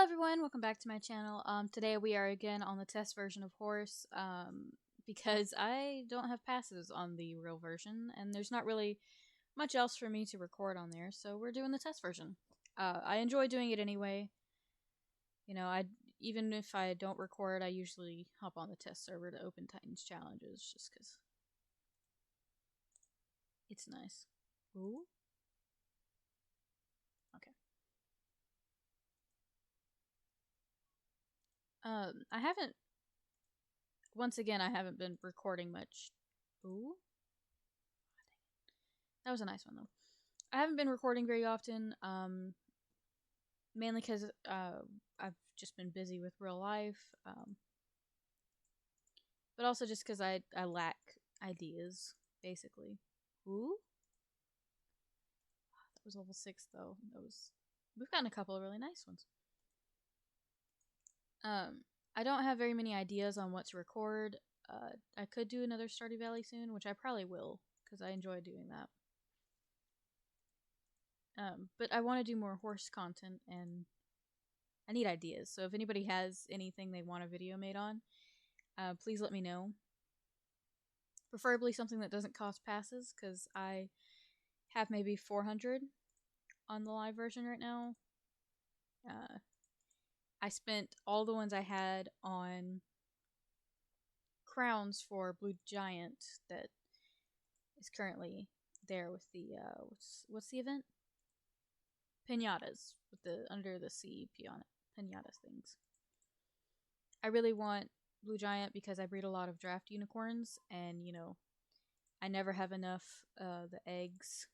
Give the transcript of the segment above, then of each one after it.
everyone, welcome back to my channel. Today we are again on the test version of Howrse, because I don't have passes on the real version, and there's not really much else for me to record on there, so we're doing the test version. I enjoy doing it anyway. You know, even if I don't record, I usually hop on the test server to open Titans challenges, just because it's nice. Ooh. Okay. I haven't, once again, I haven't been recording much. Ooh. That was a nice one, though. I haven't been recording very often, mainly because I've just been busy with real life, but also just because I lack ideas, basically. Ooh. That was level 6, though. We've gotten a couple of really nice ones. I don't have very many ideas on what to record. I could do another Stardew Valley soon, which I probably will, because I enjoy doing that. But I want to do more Howrse content, and I need ideas. So if anybody has anything they want a video made on, please let me know. Preferably something that doesn't cost passes, because I have maybe 400 on the live version right now. I spent all the ones I had on crowns for Blue Giant that is currently there with the what's the event? Pinatas, with the under the sea pinata things. I really want Blue Giant because I breed a lot of draft unicorns, and you know, I never have enough the eggs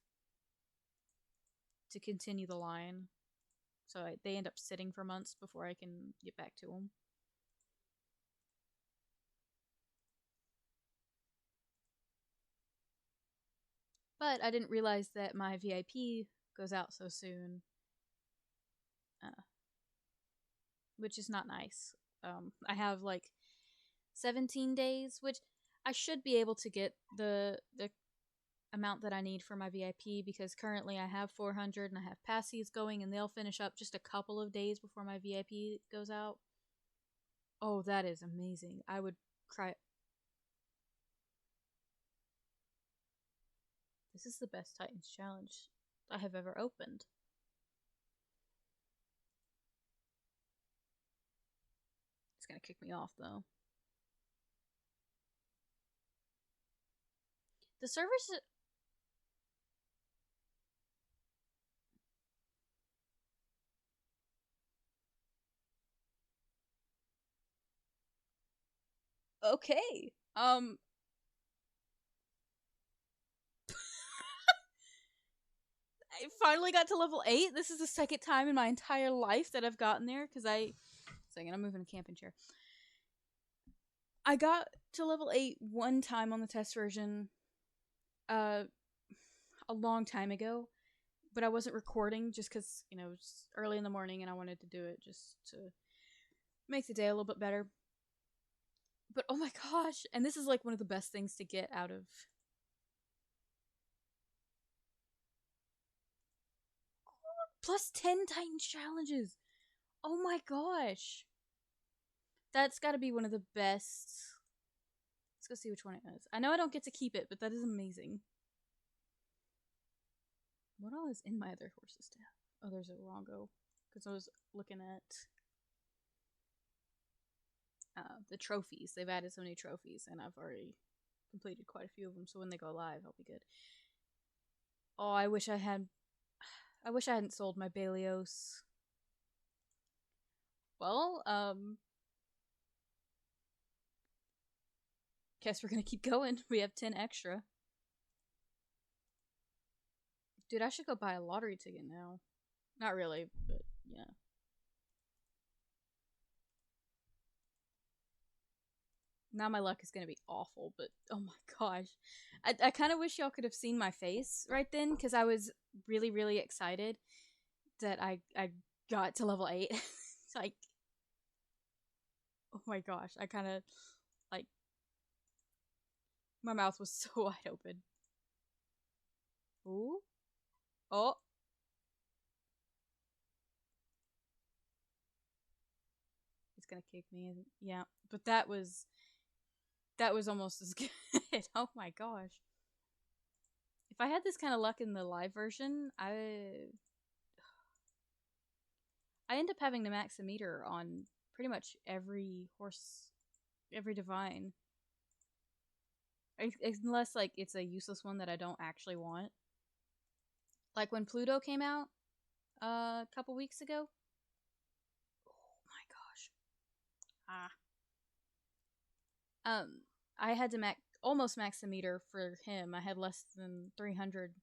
to continue the line. So they end up sitting for months before I can get back to them. But I didn't realize that my VIP goes out so soon, which is not nice. I have like 17 days, which I should be able to get the amount that I need for my VIP, because currently I have 400 and I have passies going, and they'll finish up just a couple of days before my VIP goes out. Oh, that is amazing. I would cry. This is the best Titans challenge I have ever opened. It's gonna kick me off, though. The servers... Okay. I finally got to level 8. This is the second time in my entire life that I've gotten there, because Second, I'm moving a camping chair. I got to level 8 one time on the test version, a long time ago, but I wasn't recording just because, you know, it was early in the morning and I wanted to do it just to make the day a little bit better. But oh my gosh, and this is like one of the best things to get out of... Plus 10 Titans challenges! Oh my gosh! That's gotta be one of the best. Let's go see which one it is. I know I don't get to keep it, but that is amazing. What all is in my other Howrse staff? Oh, there's a Rongo. Because I was looking at the trophies. They've added so many trophies, and I've already completed quite a few of them, so when they go live, I'll be good. Oh, I wish I hadn't sold my Balios. Well, guess we're gonna keep going. We have 10 extra. Dude, I should go buy a lottery ticket now. Not really, but yeah. Now my luck is gonna be awful, but oh my gosh. I kind of wish y'all could have seen my face right then, because I was really, really excited that I got to level 8. It's like, oh my gosh, I kind of, like, my mouth was so wide open. Ooh. Oh. gonna kick me. And yeah, but that was almost as good. Oh my gosh! If I had this kind of luck in the live version, I end up having to max a meter on pretty much every horse, every divine, unless like it's a useless one that I don't actually want. Like when Pluto came out a couple weeks ago. Oh my gosh! I had to almost max the meter for him. I had less than 300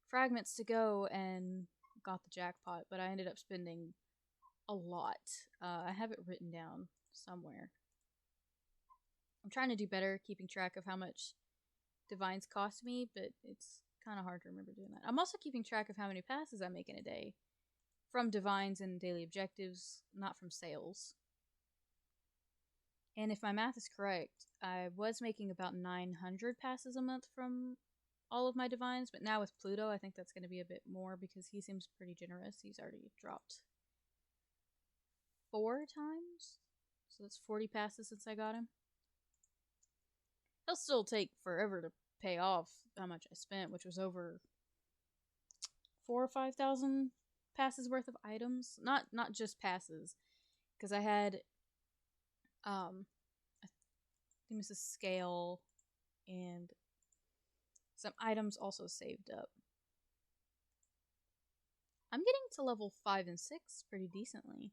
fragments to go and got the jackpot, but I ended up spending a lot. I have it written down somewhere. I'm trying to do better keeping track of how much divines cost me, but it's kind of hard to remember doing that. I'm also keeping track of how many passes I make in a day from divines and daily objectives, not from sales. And if my math is correct, I was making about 900 passes a month from all of my divines, but now with Pluto, I think that's going to be a bit more because he seems pretty generous. He's already dropped 4 times, so that's 40 passes since I got him. He'll still take forever to pay off how much I spent, which was over 4,000 or 5,000 passes worth of items. Not just passes, because I had I think this is scale and some items also saved up. I'm getting to level 5 and 6 pretty decently.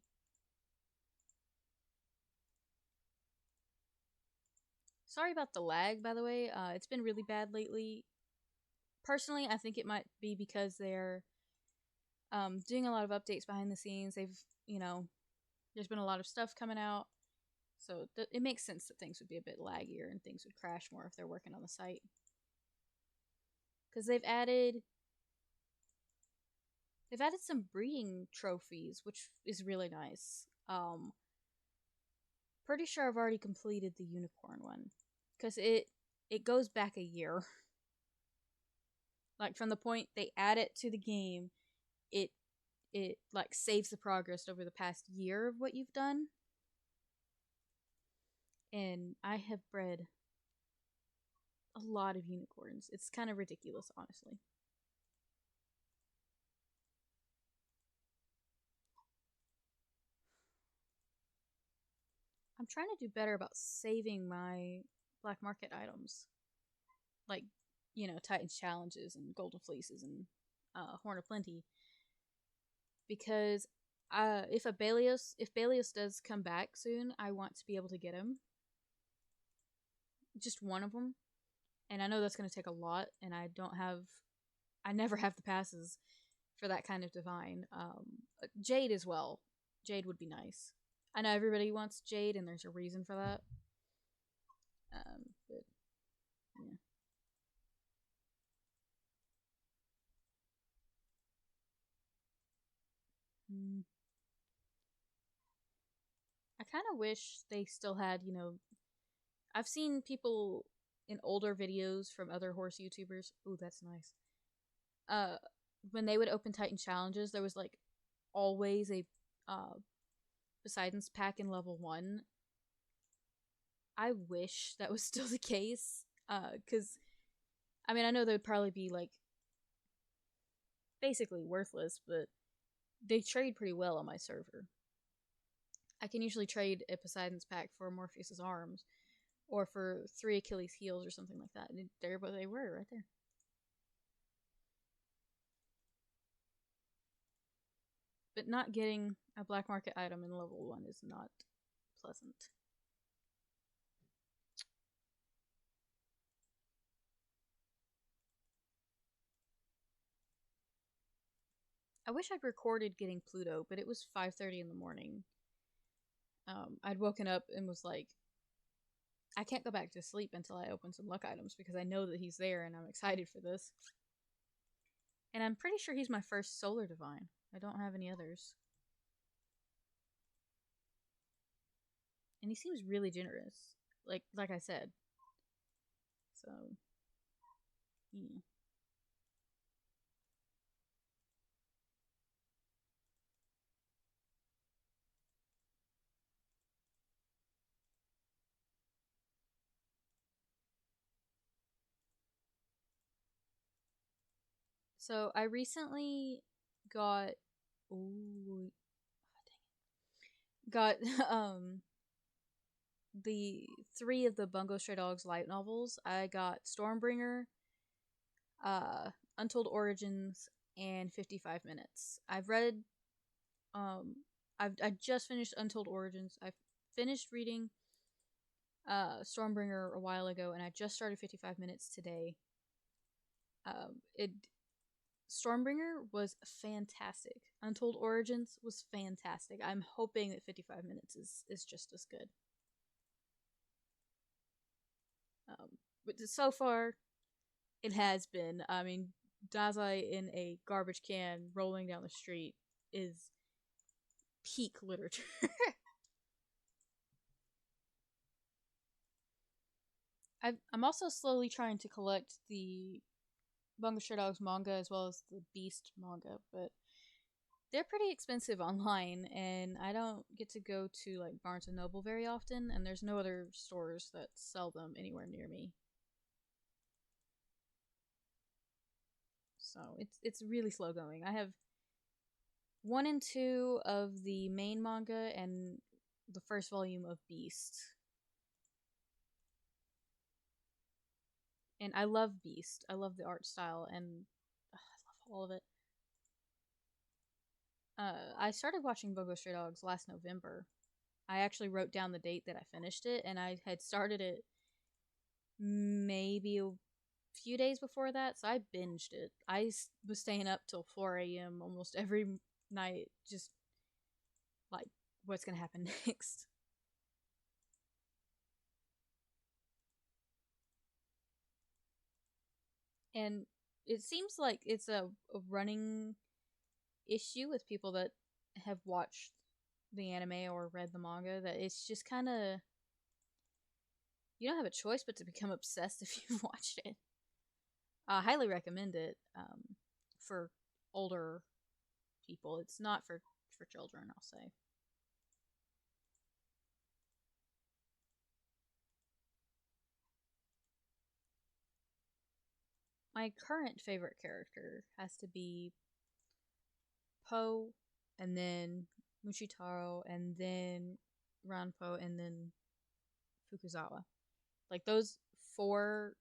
Sorry about the lag, by the way. It's been really bad lately. Personally, I think it might be because they're doing a lot of updates behind the scenes. They've, there's been a lot of stuff coming out. So it makes sense that things would be a bit laggier and things would crash more if they're working on the site. Because they've added some breeding trophies, which is really nice. Pretty sure I've already completed the unicorn one. Because it goes back a year. Like from the point they add it to the game, it like saves the progress over the past year of what you've done. And I have bred a lot of unicorns. It's kind of ridiculous, honestly. I'm trying to do better about saving my black market items. Like, Titan's Challenges and Golden Fleeces and Horn of Plenty. Because if Belios does come back soon, I want to be able to get him. Just one of them. And I know that's going to take a lot, and I never have the passes for that kind of divine. Jade as well. Jade would be nice. I know everybody wants Jade, and there's a reason for that. But yeah. I kind of wish they still had, I've seen people in older videos from other horse YouTubers. Ooh, that's nice. When they would open Titan Challenges, there was like always a Poseidon's pack in level 1. I wish that was still the case. Because, I mean, I know they would probably be like basically worthless, but they trade pretty well on my server. I can usually trade a Poseidon's pack for Morpheus's arms, or for 3 Achilles' heels or something like that. And there they were, right there. But not getting a black market item in level 1 is not pleasant. I wish I'd recorded getting Pluto, but it was 5:30 in the morning. I'd woken up and was like, I can't go back to sleep until I open some luck items because I know that he's there and I'm excited for this. And I'm pretty sure he's my first solar divine. I don't have any others. And he seems really generous. Like I said. So, yeah. So I recently got, ooh, got the three of the Bungo Stray Dogs light novels. I got Stormbringer, uh, Untold Origins, and 55 Minutes. I've read, um, I just finished Untold Origins. I finished reading Stormbringer a while ago, and I just started 55 Minutes today. It Stormbringer was fantastic. Untold Origins was fantastic. I'm hoping that 55 Minutes is just as good. But so far, it has been. I mean, Dazai in a garbage can rolling down the street is peak literature. I'm also slowly trying to collect the Bungo Stray Dogs manga as well as the Beast manga, but they're pretty expensive online, and I don't get to go to like Barnes and Noble very often, and there's no other stores that sell them anywhere near me. So it's really slow going. I have one and two of the main manga and the first volume of Beast. And I love Beast. I love the art style, and I love all of it. I started watching Bungo Stray Dogs last November. I actually wrote down the date that I finished it, and I had started it maybe a few days before that, so I binged it. I was staying up till 4 a.m. almost every night, just like, what's gonna happen next? And it seems like it's a running issue with people that have watched the anime or read the manga, that it's just kind of, you don't have a choice but to become obsessed if you've watched it. I highly recommend it for older people. It's not for children, I'll say. My current favorite character has to be Po, and then Mushitaro, and then Ranpo, and then Fukuzawa. Like those four,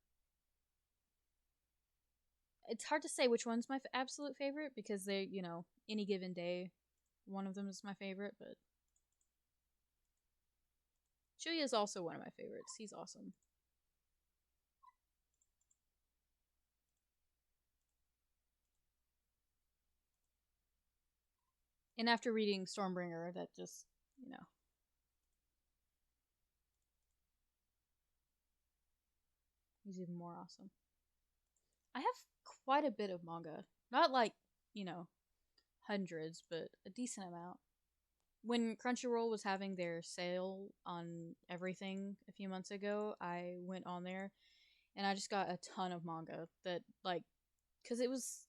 it's hard to say which one's my absolute favorite because they, any given day, one of them is my favorite. But Chuya is also one of my favorites. He's awesome. And after reading Stormbringer, that just, he's even more awesome. I have quite a bit of manga. Not like, hundreds, but a decent amount. When Crunchyroll was having their sale on everything a few months ago, I went on there and I just got a ton of manga that, like, because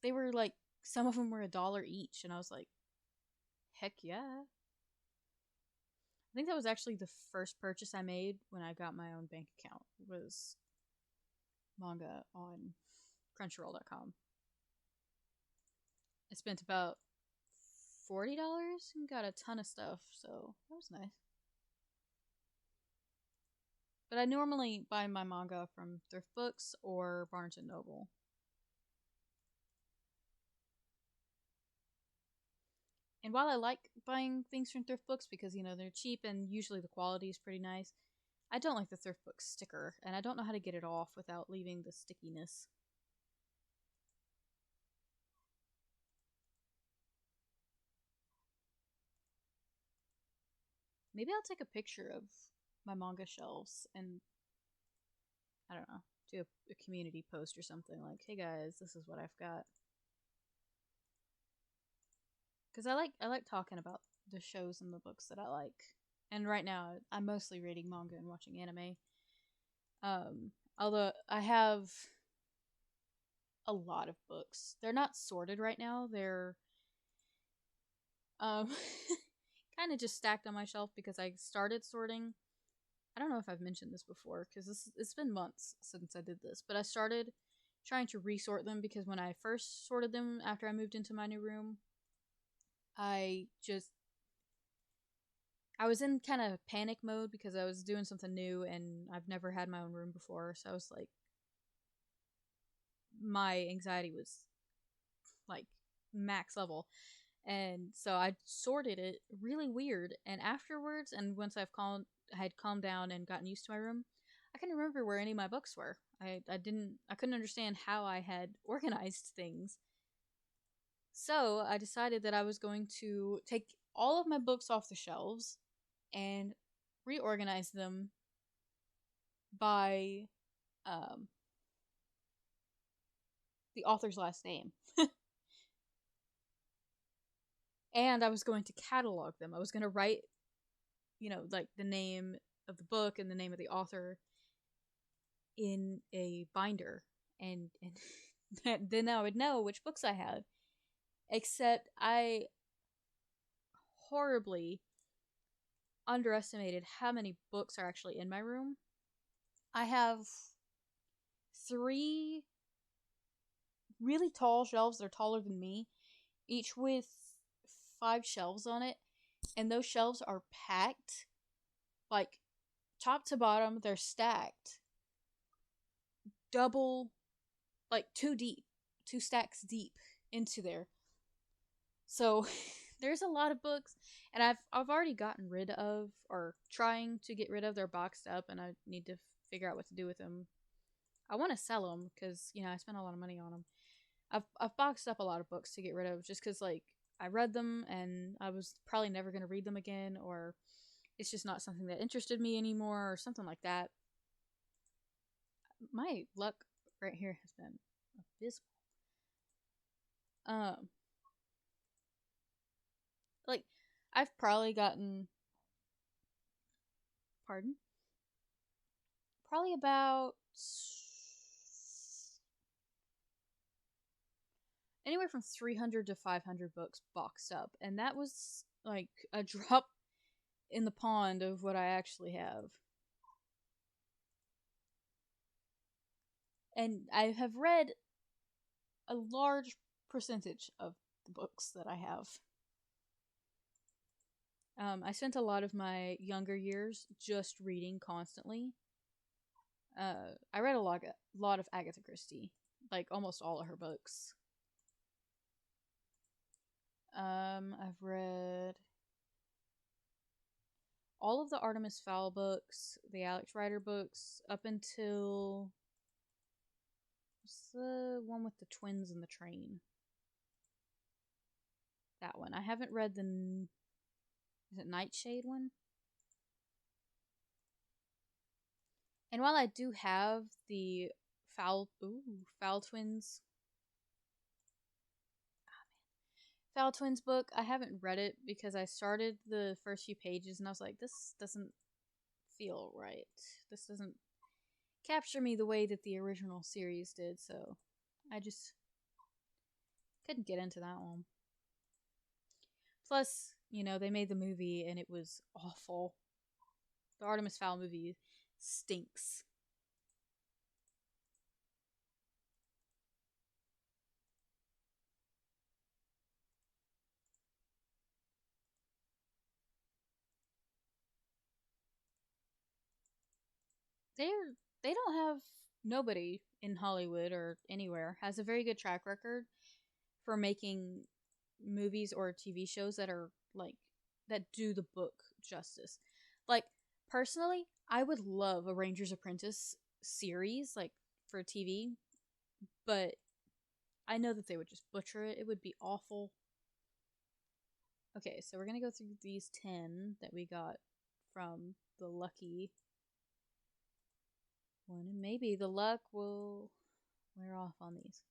they were like, some of them were $1 each, and I was like, heck yeah. I think that was actually the first purchase I made when I got my own bank account, was manga on Crunchyroll.com. I spent about $40 and got a ton of stuff, so that was nice. But I normally buy my manga from thrift books or Barnes and Noble. And while I like buying things from thrift books because, they're cheap and usually the quality is pretty nice, I don't like the thrift book sticker, and I don't know how to get it off without leaving the stickiness. Maybe I'll take a picture of my manga shelves and, I don't know, do a community post or something like, hey guys, this is what I've got. Because I like talking about the shows and the books that I like. And right now, I'm mostly reading manga and watching anime. Although I have a lot of books. They're not sorted right now. They're um kind of just stacked on my shelf because I started sorting. I don't know if I've mentioned this before because it's been months since I did this, but I started trying to resort them because when I first sorted them after I moved into my new room, I was in kind of panic mode because I was doing something new and I've never had my own room before. So I was like, my anxiety was like max level. And so I sorted it really weird. And afterwards, and once I had calmed down and gotten used to my room, I couldn't remember where any of my books were. I couldn't understand how I had organized things. So I decided that I was going to take all of my books off the shelves and reorganize them by the author's last name. And I was going to catalog them. I was going to write, like the name of the book and the name of the author in a binder, and then I would know which books I had. Except I horribly underestimated how many books are actually in my room. I have 3 really tall shelves. They're taller than me, each with 5 shelves on it, and those shelves are packed, like top to bottom. They're stacked double, like 2 deep, 2 stacks deep into there. So there's a lot of books, and I've already gotten rid of, or trying to get rid of. They're boxed up, and I need to figure out what to do with them. I want to sell them because I spent a lot of money on them. I've boxed up a lot of books to get rid of just because like I read them and I was probably never going to read them again, or it's just not something that interested me anymore, or something like that. My luck right here has been abysmal. Like I've probably gotten, pardon, probably about anywhere from 300 to 500 books boxed up, and that was like a drop in the pond of what I actually have. And I have read a large percentage of the books that I have. I spent a lot of my younger years just reading constantly. I read a lot of Agatha Christie, like almost all of her books. I've read all of the Artemis Fowl books, the Alex Rider books, up until what's the one with the twins in the train? That one. I haven't read the, is it Nightshade one? And while I do have the Fowl Twins, Fowl Twins book, I haven't read it because I started the first few pages and I was like, this doesn't feel right. This doesn't capture me the way that the original series did, so I just couldn't get into that one. Plus, they made the movie and it was awful. The Artemis Fowl movie stinks. They don't have, nobody in Hollywood or anywhere has a very good track record for making movies or TV shows that are like that do the book justice. Like personally, I would love a Ranger's Apprentice series like for TV, but I know that they would just butcher it. It would be awful. Okay, so we're gonna go through these 10 that we got from the lucky one, and maybe the luck will wear off on these.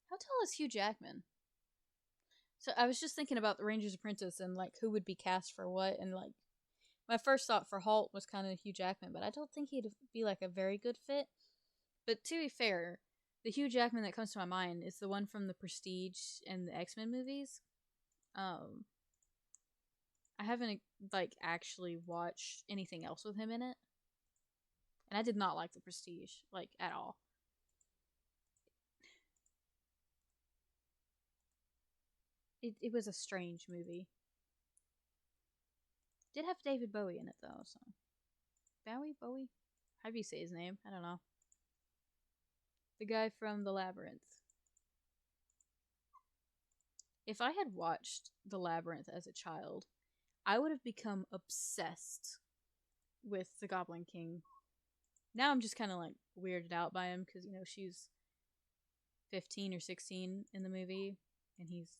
How tall is Hugh Jackman? So I was just thinking about the Ranger's Apprentice and like who would be cast for what, and like my first thought for Halt was kind of Hugh Jackman, but I don't think he'd be like a very good fit. But to be fair, the Hugh Jackman that comes to my mind is the one from the Prestige and the X-Men movies. I haven't like actually watched anything else with him in it, and I did not like The Prestige like at all. It was a strange movie. Did have David Bowie in it though, so Bowie. How do you say his name? I don't know. The guy from The Labyrinth. If I had watched The Labyrinth as a child, I would have become obsessed with the Goblin King. Now I'm just kind of like weirded out by him because, you know, she's 15 or 16 in the movie and he's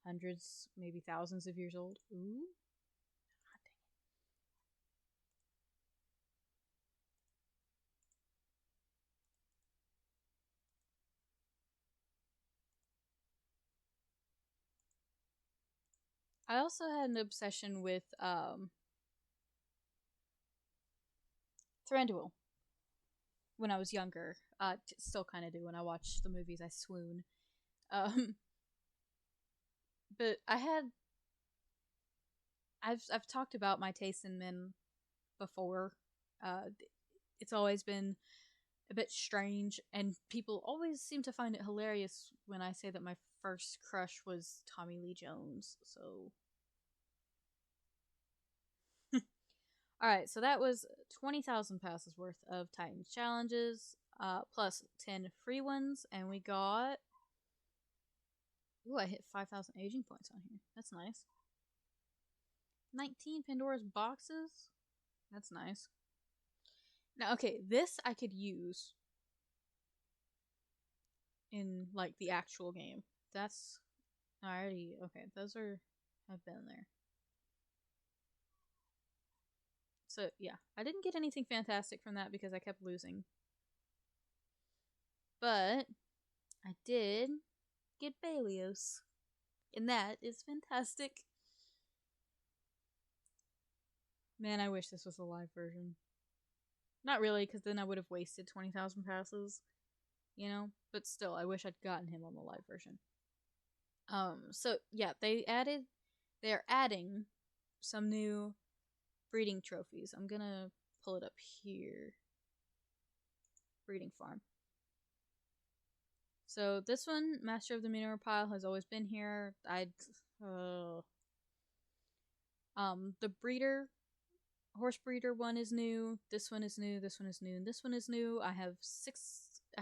hundreds, maybe thousands of years old. Ooh. God dang it. I also had an obsession with Thranduil when I was younger. Still kind of do when I watch the movies. I swoon. Um, but I've talked about my taste in men before. Uh, it's always been a bit strange, and people always seem to find it hilarious when I say that my first crush was Tommy Lee Jones. So, alright, so that was 20,000 passes worth of Titans challenges, plus 10 free ones, and we got. Ooh, I hit 5,000 aging points on here. That's nice. 19 Pandora's boxes. That's nice. Now, okay, this I could use in like the actual game. That's already okay. Those are have been there. So yeah, I didn't get anything fantastic from that because I kept losing. But I did get Balios, and that is fantastic. Man, I wish this was a live version. Not really, because then I would have wasted 20,000 passes, you know? But still, I wish I'd gotten him on the live version. So yeah, they're adding some new breeding trophies. I'm gonna pull it up here. Breeding farm. So this one, Master of the Manure Pile, has always been here. The breeder, horse breeder one is new. This one is new. This one is new. And this one is new. I have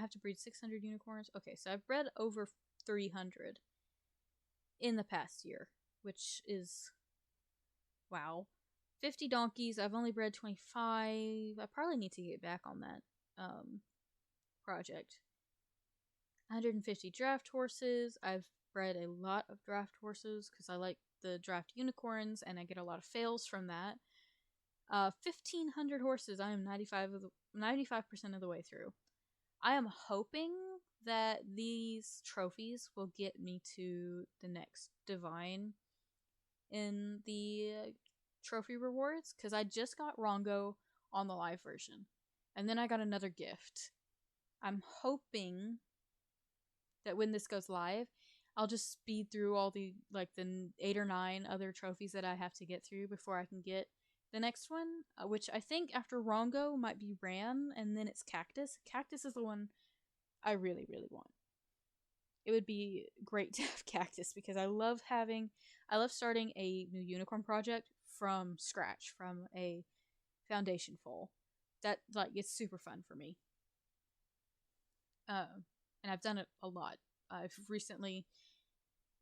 to breed 600 unicorns. Okay, so I've bred over 300 in the past year, which is wow. 50 donkeys. I've only bred 25. I probably need to get back on that project. 150 draft horses. I've bred a lot of draft horses because I like the draft unicorns and I get a lot of fails from that. 1,500 horses. I am 95% of the way through. I am hoping that these trophies will get me to the next divine in the trophy rewards because I just got Rongo on the live version and then I got another gift. I'm hoping that when this goes live, I'll just speed through all the 8 or 9 other trophies that I have to get through before I can get the next one, which I think after Rongo might be Ram, and then it's Cactus. Cactus is the one I really, really want. It would be great to have Cactus because I love starting a new unicorn project from scratch, from a foundation full. That it's super fun for me. And I've done it a lot. I've recently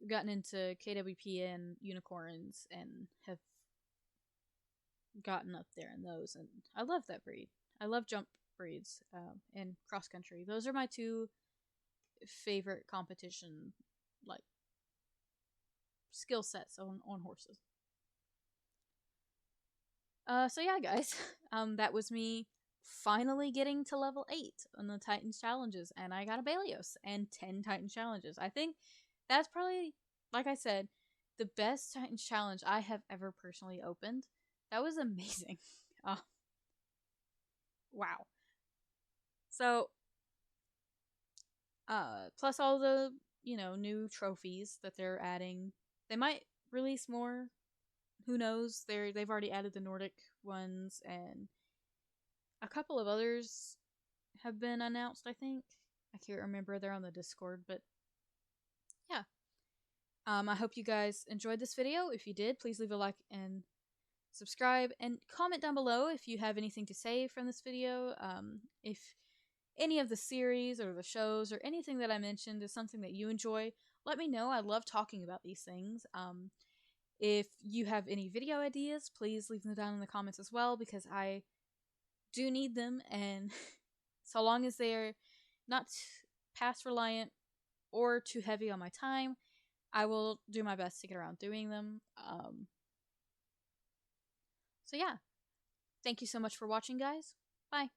gotten into KWP and unicorns and have gotten up there in those, and I love that breed. I love jump breeds and cross country. Those are my 2 favorite competition skill sets on horses. So yeah, guys, that was me finally getting to level 8 on the Titans challenges, and I got a Balios and 10 Titans challenges. I think that's probably, like I said, the best Titans challenge I have ever personally opened. That was amazing. Wow. So, plus all the, new trophies that they're adding. They might release more. Who knows? They've already added the Nordic ones, and a couple of others have been announced, I think. I can't remember. They're on the Discord, but yeah. I hope you guys enjoyed this video. If you did, please leave a like and subscribe, and comment down below if you have anything to say from this video. If any of the series or the shows or anything that I mentioned is something that you enjoy, let me know. I love talking about these things. If you have any video ideas, please leave them down in the comments as well, because I do need them, and so long as they're not past reliant or too heavy on my time, I will do my best to get around doing them. So yeah, thank you so much for watching, guys. Bye.